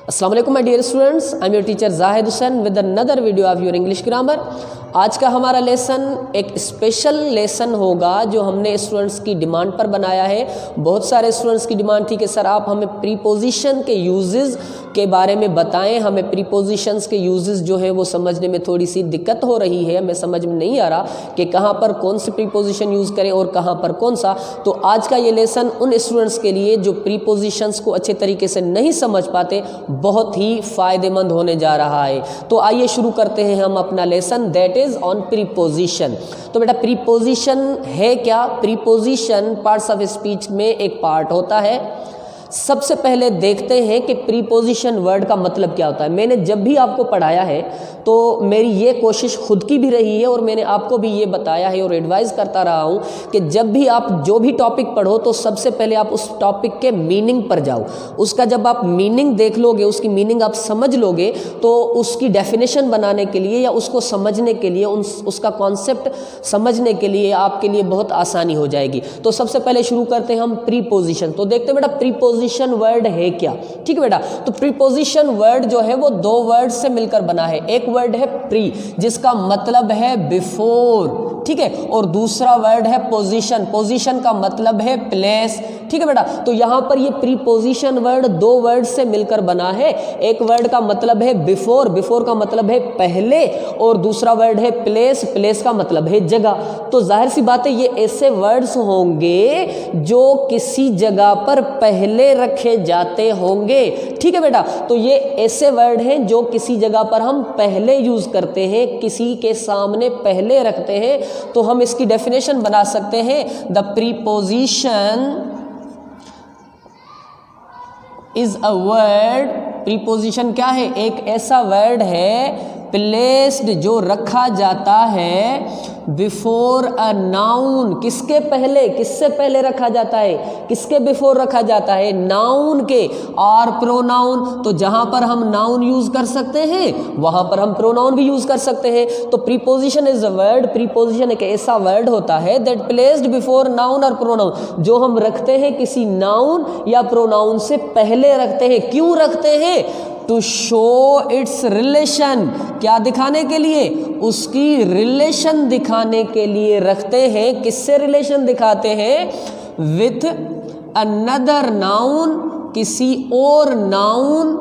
अस्सलाम वालेकुम my dear students, I am your teacher Zahid Hussain with another video of your English grammar. आज का हमारा लेसन एक स्पेशल लेसन होगा जो हमने स्टूडेंट्स की डिमांड पर बनाया है। बहुत सारे स्टूडेंट्स की डिमांड थी कि सर आप हमें प्रीपोजिशन के यूजेस के बारे में बताएं, हमें प्रीपोजिशंस के यूजेस जो है वो समझने में थोड़ी सी दिक्कत हो रही है, हमें समझ में नहीं आ रहा कि कहाँ पर कौन सी प्रीपोजिशन यूज़ करें और कहाँ पर कौन सा। तो आज का ये लेसन उन स्टूडेंट्स के लिए जो प्रीपोजिशंस को अच्छे तरीके से नहीं समझ पाते बहुत ही फ़ायदेमंद होने जा रहा है। तो आइए शुरू करते हैं हम अपना lesson, that is on preposition. तो बेटा प्रीपोजिशन है क्या? प्रीपोजिशन पार्ट्स ऑफ स्पीच में एक पार्ट होता है। सबसे पहले देखते हैं कि प्रीपोजिशन वर्ड का मतलब क्या होता है। मैंने जब भी आपको पढ़ाया है तो मेरी ये कोशिश खुद की भी रही है और मैंने आपको भी ये बताया है और एडवाइस करता रहा हूँ कि जब भी आप जो भी टॉपिक पढ़ो तो सबसे पहले आप उस टॉपिक के मीनिंग पर जाओ। उसका जब आप मीनिंग देख लोगे, उसकी मीनिंग आप समझ लोगे तो उसकी डेफिनेशन बनाने के लिए या उसको समझने के लिए, उसका कॉन्सेप्ट समझने के लिए आपके लिए बहुत आसानी हो जाएगी। तो सबसे पहले शुरू करते हैं हम प्रीपोजिशन। तो देखते हैं बेटा प्रीपोजिशन वर्ड है क्या। ठीक है बेटा, तो प्रीपोजिशन वर्ड जो है वो दो वर्ड से मिलकर बना है। एक वर्ड है प्री जिसका मतलब है बिफोर, ठीक है, और दूसरा वर्ड है पोजीशन, पोजीशन का मतलब है प्लेस। ठीक है बेटा, तो यहां पर ये प्रीपोजिशन वर्ड दो वर्ड से मिलकर बना है। एक वर्ड का मतलब है बिफोर, बिफोर का मतलब है पहले, और दूसरा वर्ड है प्लेस, प्लेस का मतलब है जगह। तो जाहिर सी बात है ये ऐसे वर्ड्स होंगे जो किसी जगह पर पहले रखे जाते होंगे। ठीक है बेटा, तो ये ऐसे वर्ड हैं जो किसी जगह पर हम पहले यूज करते हैं, किसी के सामने पहले रखते हैं। तो हम इसकी डेफिनेशन बना सकते हैं, the preposition is a word. Preposition क्या है? एक ऐसा वर्ड है प्लेस्ड जो रखा जाता है बिफोर अ नाउन। किसके पहले? किससे पहले रखा जाता है? किसके बिफोर रखा जाता है? नाउन के। और प्रोनाउन, तो जहां पर हम नाउन यूज कर सकते हैं वहां पर हम प्रोनाउन भी यूज कर सकते हैं। तो preposition is a word, preposition एक ऐसा वर्ड होता है दैट प्लेस्ड बिफोर नाउन और प्रोनाउन, जो हम रखते हैं किसी नाउन या प्रोनाउन से पहले रखते हैं। क्यों रखते हैं? To show its relation. क्या दिखाने के लिए? उसकी रिलेशन दिखाने के लिए रखते हैं। किससे रिलेशन दिखाते हैं? विथ अनदर नाउन, किसी और नाउन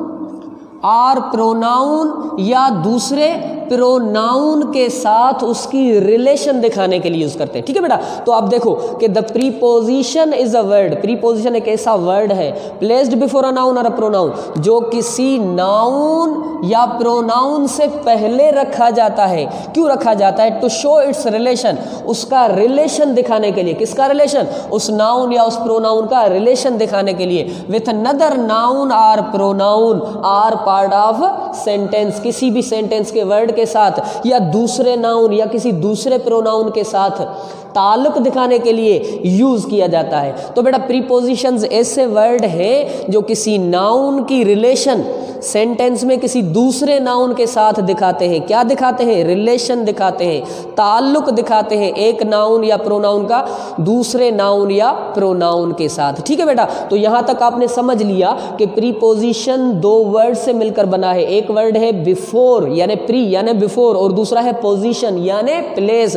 और प्रोनाउन या दूसरे प्रोनाउन के साथ उसकी रिलेशन दिखाने के लिए यूज करते हैं। ठीक है बेटा, तो आप देखो कि the preposition is a word. Preposition एक ऐसा वर्ड है प्लेस्ड बिफोर अ नाउन और अ प्रोनाउन जो किसी नाउन या प्रोनाउन से पहले रखा जाता है। क्यों रखा जाता है? टू शो इट्स रिलेशन, उसका रिलेशन दिखाने के लिए। किसका रिलेशन? उस नाउन या उस प्रोनाउन का रिलेशन दिखाने के लिए। विथ अनदर नाउन और pronoun are part of sentence, किसी भी सेंटेंस के वर्ड के साथ या दूसरे नाउन या किसी दूसरे प्रोनाउन के साथ ताल्लुक दिखाने के लिए यूज किया जाता है। तो बेटा प्रीपोजिशंस ऐसे वर्ड हैं जो किसी नाउन की रिलेशन सेंटेंस में किसी दूसरे नाउन के साथ दिखाते हैं। क्या दिखाते हैं? रिलेशन दिखाते हैं, ताल्लुक दिखाते हैं एक नाउन या प्रोनाउन का दूसरे नाउन या प्रोनाउन के साथ। ठीक है बेटा, तो यहां तक आपने समझ लिया कि प्रीपोजिशन दो वर्ड से मिलकर बना है। एक वर्ड है बिफोर यानी प्री यानी बिफोर, और दूसरा है पोजीशन यानी प्लेस।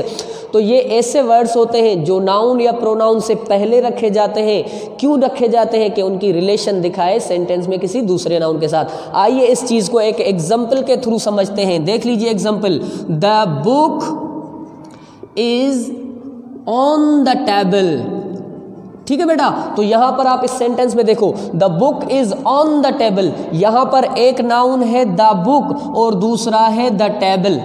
तो ये ऐसे वर्ड्स होते हैं जो नाउन या प्रोनाउन से पहले रखे जाते हैं। क्यों रखे जाते हैं? कि उनकी रिलेशन दिखाए सेंटेंस में किसी दूसरे नाउन के साथ। आइए इस चीज को एक एग्जांपल के थ्रू समझते हैं। देख लीजिए example, the book is on the table. ठीक है बेटा, तो यहां पर आप इस सेंटेंस में देखो, the book is on the table. यहां पर एक नाउन है द बुक और दूसरा है द टेबल।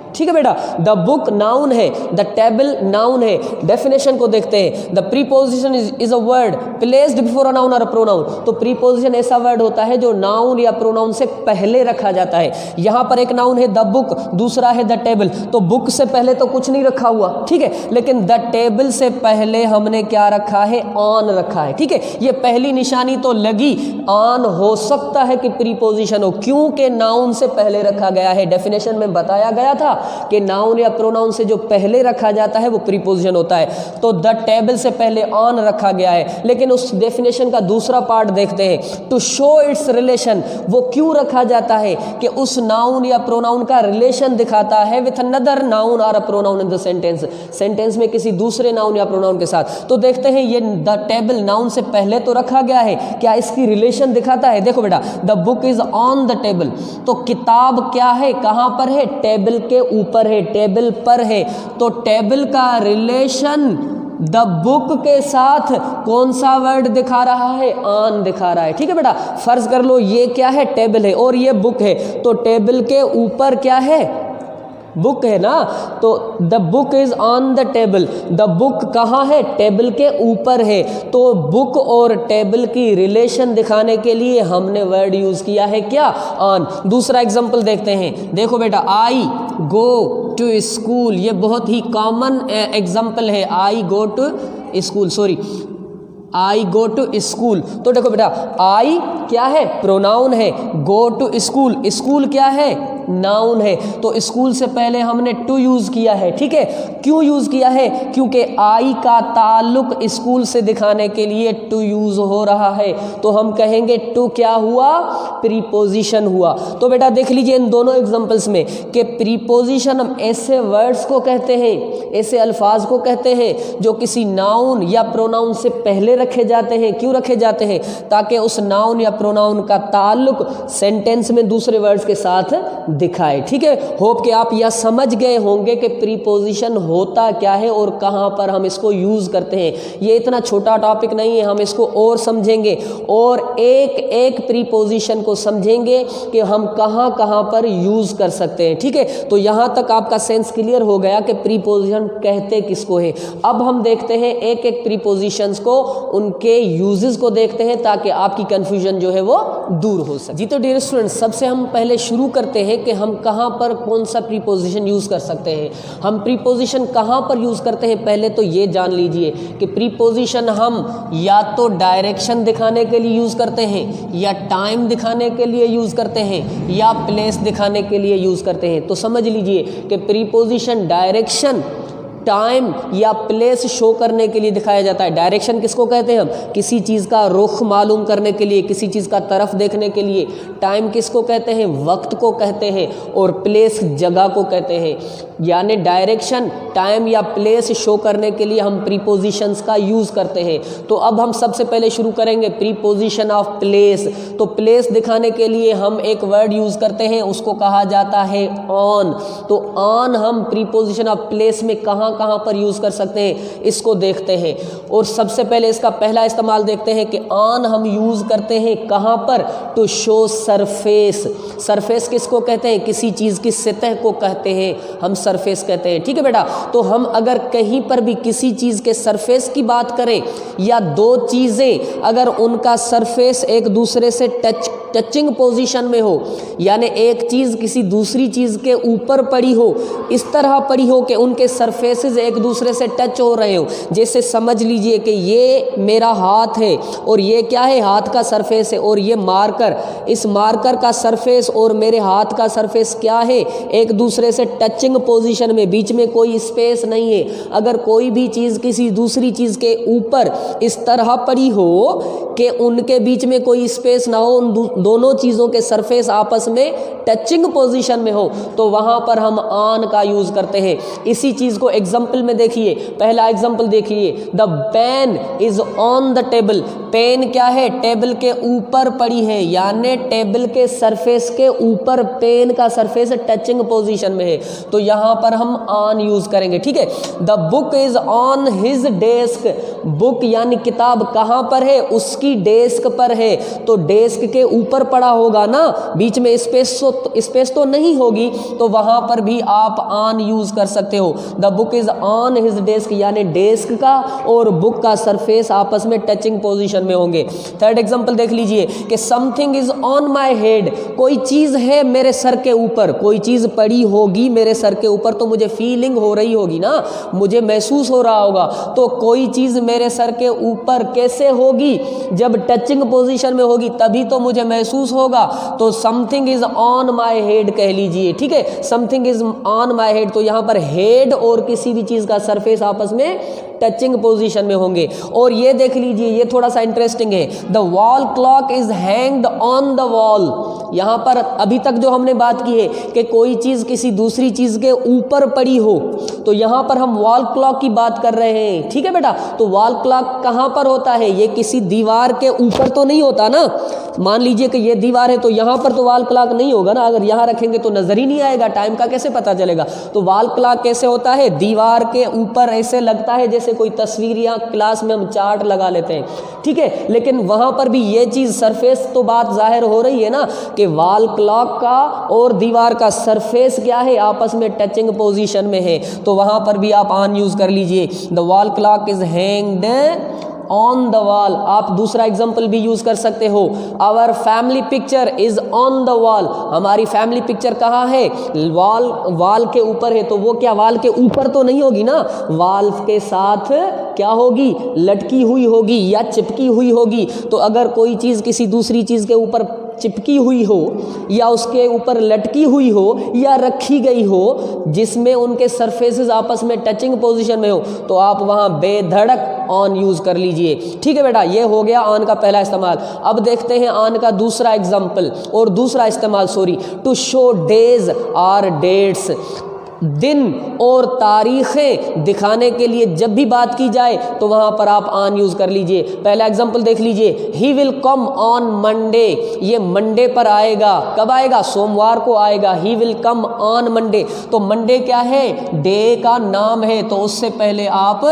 ठीक है बेटा, द बुक नाउन है, द टेबल नाउन है। डेफिनेशन को देखते हैं, the preposition is a word placed before a noun और अ प्रोनाउन। तो प्रीपोजिशन ऐसा वर्ड होता है जो नाउन या प्रोनाउन से पहले रखा जाता है। यहां पर एक नाउन है द बुक, दूसरा है द टेबल। तो बुक से पहले तो कुछ नहीं रखा हुआ, ठीक है, लेकिन द टेबल से पहले हमने क्या रखा है? ऑन रखा है। ठीक है, ये पहली निशानी तो लगी। ऑन हो सकता है कि प्रीपोजिशन हो, क्योंकि नाउन से पहले रखा गया है। डेफिनेशन में बताया गया था कि नाउन या प्रोनाउन से जो पहले रखा जाता है वो प्रीपोजिशन होता है। तो द टेबल से पहले ऑन रखा गया है, लेकिन उस डेफिनेशन का दूसरा पार्ट देखते हैं, टू शो इट्स रिलेशन। वो क्यों रखा जाता है कि उस नाउन या प्रोनाउन का रिलेशन दिखाता है विथ अनदर नाउन और a pronoun in the sentence, sentence में किसी दूसरे नाउन या प्रोनाउन के साथ। तो देखते हैं ये द टेबल नाउन से पहले तो रखा गया है, क्या इसकी रिलेशन दिखाता है? देखो बेटा, the book is on the table, तो किताब क्या है, कहां पर है? टेबल के ऊपर है, टेबल पर है। तो टेबल का रिलेशन द बुक के साथ कौन सा वर्ड दिखा रहा है? ऑन दिखा रहा है। ठीक है बेटा, फर्ज कर लो ये क्या है? टेबल है और ये बुक है, तो टेबल के ऊपर क्या है? बुक है ना। तो the book is on the table, the book कहाँ है? टेबल के ऊपर है। तो बुक और टेबल की रिलेशन दिखाने के लिए हमने वर्ड यूज किया है क्या? ऑन। दूसरा एग्जांपल देखते हैं, देखो बेटा, आई गो टू स्कूल, ये बहुत ही कॉमन एग्जांपल है। I go to school, sorry, I go to school. तो देखो बेटा, आई क्या है? प्रोनाउन है। गो टू स्कूल, स्कूल क्या है? नाउन है। तो स्कूल से पहले हमने टू यूज किया है। ठीक है, क्यों यूज किया है? क्योंकि आई का ताल्लुक स्कूल से दिखाने के लिए टू यूज हो रहा है। तो हम कहेंगे टू क्या हुआ? प्रीपोजिशन हुआ। तो बेटा देख लीजिए इन दोनों एग्जांपल्स में कि प्रीपोजिशन हम ऐसे वर्ड्स को कहते हैं, ऐसे अल्फाज को कहते हैं जो किसी नाउन या प्रोनाउन से पहले रखे जाते हैं। क्यों रखे जाते हैं? ताकि उस नाउन या प्रोनाउन का ताल्लुक सेंटेंस में दूसरे वर्ड्स के साथ दिखाए। ठीक है, होप कि आप यह समझ गए होंगे कि प्रीपोजिशन होता क्या है और कहां पर हम इसको यूज करते हैं। ये इतना छोटा टॉपिक नहीं है, हम इसको और समझेंगे और एक एक प्रीपोजिशन को समझेंगे कि हम कहां कहां पर यूज कर सकते हैं। ठीक है, तो यहां तक आपका सेंस क्लियर हो गया कि प्रीपोजिशन कहते किसको है। अब हम देखते हैं एक एक प्रीपोजिशंस को, उनके यूजेस को देखते हैं ताकि आपकी कंफ्यूजन जो है वो दूर हो सके। जी तो डियर स्टूडेंट्स, सबसे हम पहले शुरू करते हैं कि हम कहां पर कौन सा प्रीपोजिशन यूज कर सकते हैं। हम प्रीपोजिशन कहां पर यूज करते हैं पहले तो ये जान लीजिए कि प्रीपोजिशन हम या तो डायरेक्शन दिखाने के लिए यूज करते हैं, या टाइम दिखाने के लिए यूज करते हैं, या प्लेस दिखाने के लिए यूज करते हैं। तो समझ लीजिए कि प्रीपोजिशन डायरेक्शन, टाइम या प्लेस शो करने के लिए दिखाया जाता है। डायरेक्शन किसको कहते हैं? हम किसी चीज़ का रुख मालूम करने के लिए, किसी चीज़ का तरफ देखने के लिए। टाइम किसको कहते हैं? वक्त को कहते हैं। और प्लेस जगह को कहते हैं। यानी डायरेक्शन, टाइम या प्लेस शो करने के लिए हम प्रीपोजिशंस का यूज़ करते हैं। तो अब हम सबसे पहले शुरू करेंगे प्रीपोजिशन ऑफ प्लेस। तो प्लेस दिखाने के लिए हम एक वर्ड यूज़ करते हैं, उसको कहा जाता है ऑन। तो ऑन हम प्रीपोजिशन ऑफ प्लेस में कहाँ कहाँ पर यूज़ कर सकते हैं इसको देखते हैं। और सबसे पहले इसका पहला इस्तेमाल देखते हैं कि ऑन हम यूज़ करते हैं कहाँ पर? To show surface. सरफेस किसको कहते हैं? किसी चीज़ की सतह को कहते हैं हम सरफेस कहते हैं। ठीक है बेटा, तो हम अगर कहीं पर भी किसी चीज़ के सरफेस की बात करें या दो चीज़ें अगर उनका सरफेस एक दूसरे से टचिंग पोजीशन में हो, यानी एक चीज़ किसी दूसरी चीज़ के ऊपर पड़ी हो, इस तरह पड़ी हो कि उनके सरफेसेस एक दूसरे से टच हो रहे हो। जैसे समझ लीजिए कि ये मेरा हाथ है और ये क्या है? हाथ का सरफेस है। और ये मार्कर, इस मार्कर का सरफेस और मेरे हाथ का सरफेस क्या है? एक दूसरे से टचिंग पोजीशन में, बीच में कोई स्पेस नहीं है। अगर कोई भी चीज़ किसी दूसरी चीज़ के ऊपर इस तरह पड़ी हो कि उनके बीच में कोई स्पेस ना हो, उन दोनों चीज़ों के सरफेस आपस में टचिंग पोजीशन में हो, तो वहाँ पर हम ऑन का यूज़ करते हैं। इसी चीज़ को एग्जाम्पल में देखिए। पहला एग्जाम्पल देखिए, the pen is on the table. Pen क्या है? टेबल के ऊपर पड़ी है, यानी टेबल के सरफेस के ऊपर पेन का सरफेस टचिंग पोजीशन में है, तो यहाँ पर हम ऑन यूज़ करेंगे। ठीक है, the book is on his desk. Book यानी किताब कहाँ पर है? उसकी डेस्क पर है, तो डेस्क के ऊपर पड़ा होगा ना, बीच में स्पेस तो नहीं होगी, तो वहाँ पर भी आप ऑन यूज़ कर सकते हो। The book is on his desk, यानी डेस्क का और बुक का सरफेस आपस में टचिंग पोजीशन में होंगे। थर्ड एग्जांपल देख लीजिए कि something is on my head. कोई चीज़ है मेरे सर के ऊपर, कोई चीज़ पड़ी होगी मेरे सर के ऊपर, तो मुझे फीलिंग हो रही होगी ना, मुझे महसूस हो रहा होगा। तो कोई चीज़ मेरे सर के ऊपर कैसे होगी? जब टचिंग पोजीशन में होगी, तभी तो मुझे महसूस होगा तो something is on my head कह लीजिए, ठीक है, something is on my head. तो यहाँ पर हेड और किसी भी चीज़ का सरफेस आपस में टचिंग पोजीशन में होंगे। और ये देख लीजिए, ये थोड़ा सा इंटरेस्टिंग है, the wall clock is hanged on the wall. यहाँ पर अभी तक जो हमने बात की है कि कोई चीज़ किसी दूसरी चीज़ के ऊपर पड़ी हो, तो यहाँ पर हम वॉल क्लॉक की बात कर रहे हैं, ठीक है बेटा। तो वॉल क्लॉक कहाँ पर होता है, ये किसी दीवार के ऊपर तो नहीं होता ना। मान लीजिए कि ये दीवार है तो यहाँ पर तो वॉल क्लॉक नहीं होगा ना, अगर यहाँ रखेंगे तो नज़र ही नहीं आएगा, टाइम का कैसे पता चलेगा। तो वॉल क्लॉक कैसे होता है, दीवार के ऊपर ऐसे लगता है जैसे कोई तस्वीर, या क्लास में हम चार्ट लगा लेते हैं, ठीक है। लेकिन वहाँ पर भी ये चीज़ सरफेस तो बात जाहिर हो रही है ना कि वॉल क्लॉक का और दीवार का सरफेस क्या है, आपस में टचिंग पोजीशन में है। तो वहाँ पर भी आप ऑन यूज़ कर लीजिए, the wall clock is hanged on the wall. आप दूसरा एग्जाम्पल भी यूज कर सकते हो, our family picture is on the wall. हमारी फैमिली पिक्चर कहाँ है, वॉल के ऊपर है। तो वो क्या वॉल के ऊपर तो नहीं होगी ना, वॉल के साथ क्या होगी, लटकी हुई होगी या चिपकी हुई होगी। तो अगर कोई चीज़ किसी दूसरी चीज़ के ऊपर चिपकी हुई हो या उसके ऊपर लटकी हुई हो या रखी गई हो जिसमें उनके सरफेसेस आपस में टचिंग पोजीशन में हो, तो आप वहाँ बेधड़क ऑन यूज़ कर लीजिए, ठीक है बेटा। ये हो गया ऑन का पहला इस्तेमाल। अब देखते हैं ऑन का दूसरा एग्जाम्पल और दूसरा इस्तेमाल, टू शो डेज और डेट्स। दिन और तारीखें दिखाने के लिए जब भी बात की जाए तो वहाँ पर आप ऑन यूज़ कर लीजिए। पहला एग्जाम्पल देख लीजिए, he will come on Monday. ये मंडे पर आएगा, कब आएगा, सोमवार को आएगा। He will come on Monday. तो मंडे क्या है, डे का नाम है, तो उससे पहले आप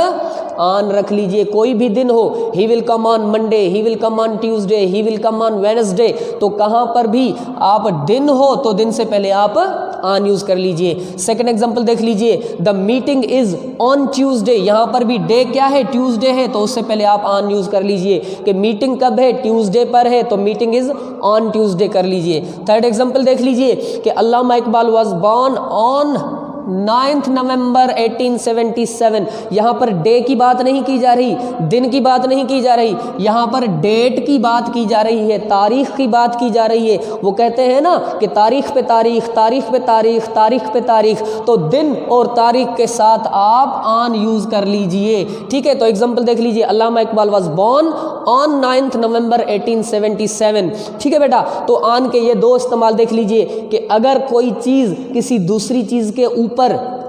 ऑन रख लीजिए। कोई भी दिन हो, he will come on Monday, he will come on Tuesday, he will come on Wednesday. तो कहाँ पर भी आप दिन हो तो दिन से पहले आप ऑन यूज़ कर लीजिए। सेकंड एग्जांपल देख लीजिए, the meeting is on Tuesday. यहाँ पर भी डे क्या है, ट्यूसडे है, तो उससे पहले आप ऑन यूज़ कर लीजिए कि मीटिंग कब है, ट्यूसडे पर है, तो मीटिंग इज ऑन ट्यूसडे कर लीजिए। थर्ड एग्जांपल देख लीजिए कि अल्लामा इकबाल वाज बॉर्न ऑन 9 नवंबर 1877। यहाँ पर डे की बात नहीं की जा रही, दिन की बात नहीं की जा रही, यहाँ पर डेट की बात की जा रही है, तारीख की बात की जा रही है। वो कहते हैं ना कि तारीख पे तारीख, तारीख पे तारीख, तारीख पे तारीख। तो दिन और तारीख के साथ आप ऑन यूज़ कर लीजिए, ठीक है। तो एग्जाम्पल देख लीजिए, अल्लामा इकबाल वाज बॉर्न ऑन 9 नवंबर 1877, ठीक है बेटा। तो ऑन के ये दो इस्तेमाल देख लीजिए कि अगर कोई चीज़ किसी दूसरी चीज़ के ऊपर,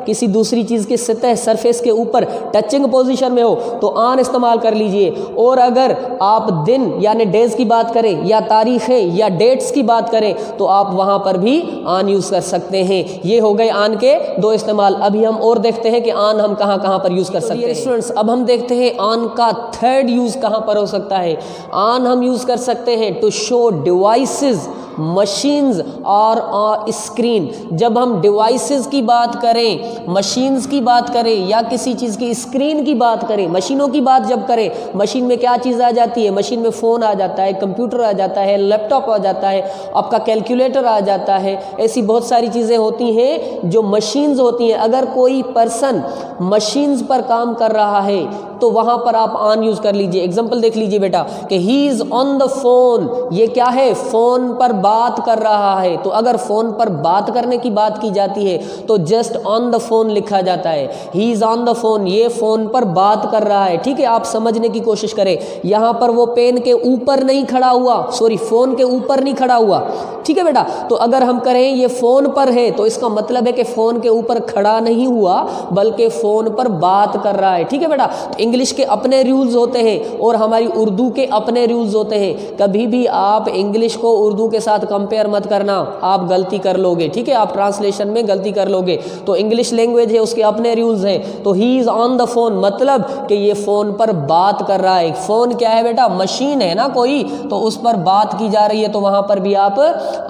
किसी दूसरी चीज़ के सतह सरफेस के ऊपर टचिंग पोजीशन में हो तो ऑन इस्तेमाल कर लीजिए। और अगर आप दिन यानी डेज की बात करें या तारीखें या डेट्स की बात करें तो आप वहाँ पर भी ऑन यूज़ कर सकते हैं। ये हो गए ऑन के दो इस्तेमाल। अभी हम और देखते हैं कि ऑन हम कहाँ कहाँ पर यूज़ कर सकते हैं। स्टूडेंट्स, अब हम देखते हैं ऑन का थर्ड यूज़ कहाँ पर हो सकता है। ऑन हम यूज़ कर सकते हैं टू शो डिवाइसेस, मशीन्स और स्क्रीन। जब हम डिवाइसेस की बात करें, मशीन्स की बात करें या किसी चीज़ की स्क्रीन की बात करें, मशीनों की बात जब करें, मशीन में क्या चीज़ आ जाती है, मशीन में फ़ोन आ जाता है, कंप्यूटर आ जाता है, लैपटॉप आ जाता है, आपका कैलकुलेटर आ जाता है। ऐसी बहुत सारी चीज़ें होती हैं जो मशीन्स होती हैं। अगर कोई पर्सन मशीन्स पर काम कर रहा है तो वहाँ पर आप ऑन यूज़ कर लीजिए। एग्जाम्पल देख लीजिए बेटा कि he is on the phone. ये क्या है, फ़ोन पर बात कर रहा है। तो अगर फ़ोन पर बात करने की बात की जाती है तो जस्ट ऑन द फ़ोन लिखा जाता है। He is on the phone, ये फ़ोन पर बात कर रहा है, ठीक है। आप समझने की कोशिश करें, यहाँ पर वो पेन के ऊपर नहीं खड़ा हुआ, सॉरी फ़ोन के ऊपर नहीं खड़ा हुआ, ठीक है बेटा। तो अगर हम करें ये फ़ोन पर है तो इसका मतलब है कि फ़ोन के ऊपर खड़ा नहीं हुआ बल्कि फ़ोन पर बात कर रहा है, ठीक है बेटा। इंग्लिश के अपने रूल्स होते हैं और हमारी उर्दू के अपने रूल्स होते हैं। कभी भी आप इंग्लिश को उर्दू के साथ कंपेयर मत करना, आप गलती कर लोगे, ठीक है। आप ट्रांसलेशन में गलती कर लोगे। तो इंग्लिश लैंग्वेज है, उसके अपने रूल्स हैं। तो he is on the phone मतलब कि ये फ़ोन पर बात कर रहा है। फ़ोन क्या है बेटा, मशीन है ना कोई, तो उस पर बात की जा रही है, तो वहाँ पर भी आप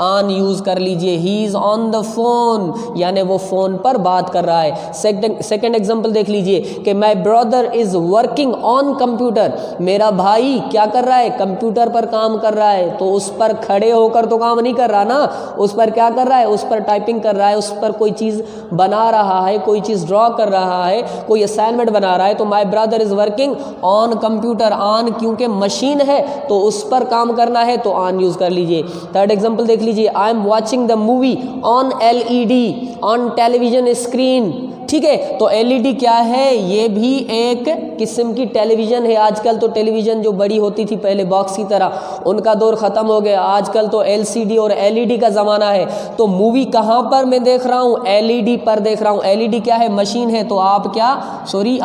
ऑन यूज़ कर लीजिए। He is on the phone यानी वो फ़ोन पर बात कर रहा है। सेकेंड एग्जाम्पल देख लीजिए कि my brother is working on computer. मेरा भाई क्या कर रहा है, कंप्यूटर पर काम कर रहा है। तो उस पर खड़े होकर तो तो काम नहीं कर रहा ना, उस पर क्या कर रहा है, उस पर टाइपिंग कर रहा है, उस पर कोई चीज़ बना रहा है, कोई चीज़ ड्रॉ कर रहा है, कोई असाइनमेंट बना रहा है। तो my brother is working on computer, on क्योंकि मशीन है तो उस पर काम करना है तो ऑन यूज़ कर लीजिए। थर्ड एग्जाम्पल देख लीजिए, I am watching the movie on LED, on television screen. ठीक है, तो LED क्या है, ये भी एक किस्म की टेलीविज़न है। आजकल तो टेलीविज़न जो बड़ी होती थी पहले बॉक्स की तरह, उनका दौर ख़त्म हो गया, आजकल तो LCD और LED का ज़माना है। तो मूवी कहाँ पर मैं देख रहा हूँ, LED पर देख रहा हूँ। LED क्या है, मशीन है, तो आप क्या,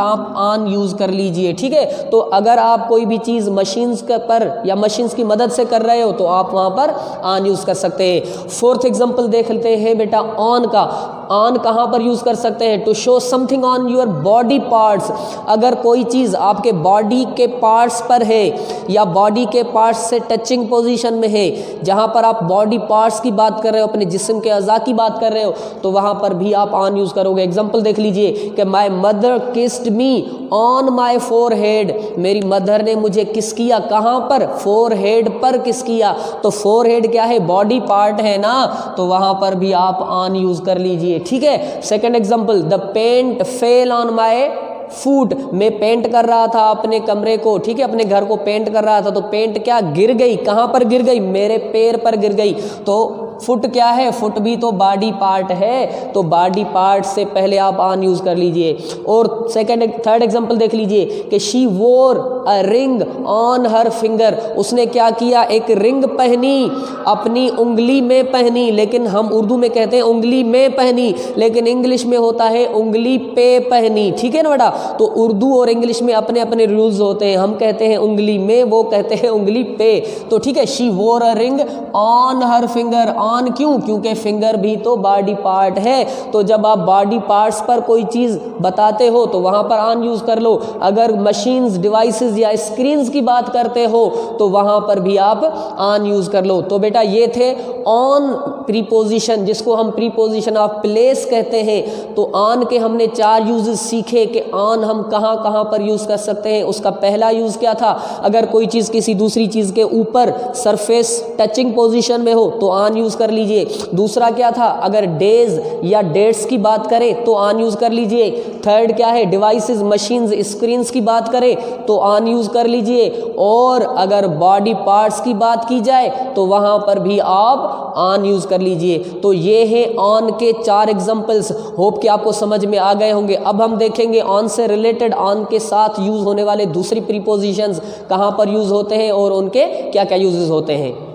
आप ऑन यूज़ कर लीजिए। ठीक है, तो अगर आप कोई भी चीज़ मशीन्स पर या मशीन्स की मदद से कर रहे हो तो आप वहाँ पर ऑन यूज़ कर सकते हैं। फोर्थ एग्जाम्पल देख लेते हैं बेटा ऑन का। ऑन कहाँ पर यूज़ कर सकते हैं, to show something on your body parts. अगर कोई चीज़ आपके बॉडी के पार्ट्स पर है या बॉडी के पार्ट्स से टचिंग पोजीशन में है, जहाँ पर आप बॉडी पार्ट्स की बात कर रहे हो, अपने जिस्म के अज़ा की बात कर रहे हो, तो वहाँ पर भी आप ऑन यूज़ करोगे। एग्जाम्पल देख लीजिए कि my mother kissed me on my forehead, मेरी मदर ने मुझे किस किया, कहाँ पर, फोरहेड पर किस किया। तो फोरहेड क्या है, बॉडी पार्ट है ना, तो वहाँ पर भी आप ऑन यूज़ कर लीजिए। ठीक है, second example, the paint fell on my foot, मैं पेंट कर रहा था अपने कमरे को, ठीक है, अपने घर को पेंट कर रहा था, तो पेंट क्या गिर गई, कहाँ पर गिर गई, मेरे पैर पर गिर गई। तो फुट क्या है, फुट भी तो बॉडी पार्ट है, तो बॉडी पार्ट से पहले आप ऑन यूज़ कर लीजिए। और थर्ड एग्जांपल देख लीजिए कि शी वोर a ring on her finger, उसने क्या किया, एक रिंग पहनी, अपनी उंगली में पहनी, लेकिन हम उर्दू में कहते हैं उंगली में पहनी, लेकिन इंग्लिश में होता है उंगली पे पहनी। ठीक है ना बेटा, तो उर्दू और इंग्लिश में अपने अपने रूल्स होते हैं, हम कहते हैं उंगली में, वो कहते हैं उंगली पे। तो ठीक है, शी वोर a ring on her finger, on क्यों, क्योंकि फिंगर भी तो बॉडी पार्ट है। तो जब आप बॉडी पार्ट्स पर कोई चीज़ बताते हो तो वहाँ पर ऑन यूज़ कर लो। अगर मशीन्स, डिवाइसेस या स्क्रीन्स की बात करते हो तो वहाँ पर भी आप ऑन यूज़ कर लो। तो बेटा ये थे ऑन प्रीपोजिशन, जिसको हम प्रीपोजिशन ऑफ प्लेस कहते हैं। तो ऑन के हमने 4 यूजेस सीखे कि ऑन हम कहाँ कहाँ पर यूज़ कर सकते हैं। उसका पहला यूज़ क्या था, अगर कोई चीज़ किसी दूसरी चीज़ के ऊपर सरफेस टचिंग पोजीशन में हो तो ऑन यूज़ कर लीजिए। दूसरा क्या था, अगर डेज या डेट्स की बात करें तो ऑन यूज़ कर लीजिए। थर्ड क्या है, डिवाइसेस, मशीन्स, स्क्रीन्स की बात करें तो ऑन यूज़ कर लीजिए। और अगर बॉडी पार्ट्स की बात की जाए तो वहाँ पर भी आप ऑन यूज़ कर लीजिए। तो ये है ऑन के 4 एग्जाम्पल्स। होप कि आपको समझ में आ गए होंगे। अब हम देखेंगे ऑन से रिलेटेड, ऑन के साथ यूज़ होने वाले दूसरी प्रीपोजिशंस कहाँ पर यूज़ होते हैं और उनके क्या क्या यूजेस होते हैं।